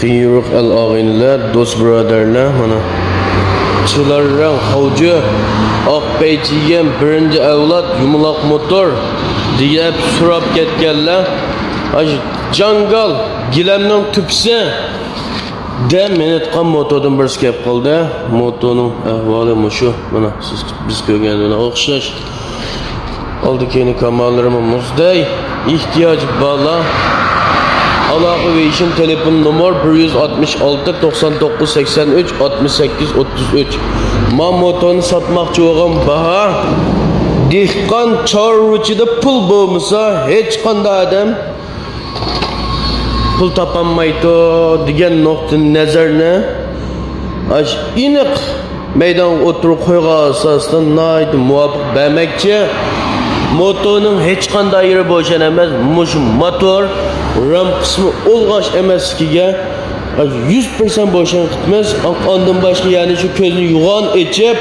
Qiyruq el-ağinler, dost birodarlar, mana Çılarran havcı Akbeyciyen birinci evlat yumulaq motor deyip surab ketkenler. Jangal gilemning tüpsi de menetqan motordan bir skep qildi. Motorning ahvoli mushu. Mana siz biz ko'rgan bilan o'xshash. Oldi keyni kamallarım muzday ihtiyoc bala. Aloqa ve işin telefon numar 166 99 83 68 33. Men motorni sotmoqchi bo'lgan baho dehqon chorvachida pul bo'lmasa hech qanday odam pul topolmaydi degan nuqtai nazarni aniq maydonga o'tirib qo'ygan asosdan naydi muvofiq bermoqchi. Motorning hech qanday yeri bo'shan emas. Mush motor ram qismi ulg'ash emasligiga 100% bo'shan qitmas. Ondan boshqa ya'ni shu ko'zni yug'on echib,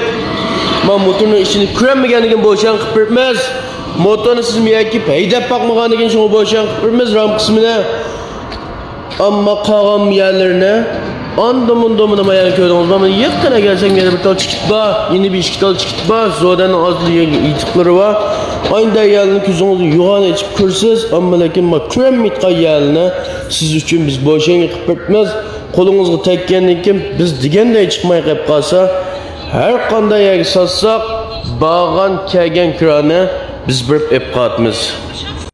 men motorning ishini ko'rmaganiga bo'shan qilibmiz. Motorni siz yoki haydab boqmaganiga shunga bo'shan qilibmiz ram qismini. Ammo qolgan yerlarni Andım mayani ko'rdingiz. Men yaqina kelsam yana bir tal chiqib bor, yeni bir ikki tal chiqib bor. Zodan ozliga yitiqlari bor. Aynda yalni ko'zingizni yug'on echib ko'rsiz, ammo lekin men ko'rmayotgan yalni siz uchun biz bo'shanga qilib beramiz. Qo'lingizga tekkandan keyin biz deganday chiqmay qolib qolsa, har qanday yerga sotsak, bag'an kelgan kirani biz bir ep qatmiz.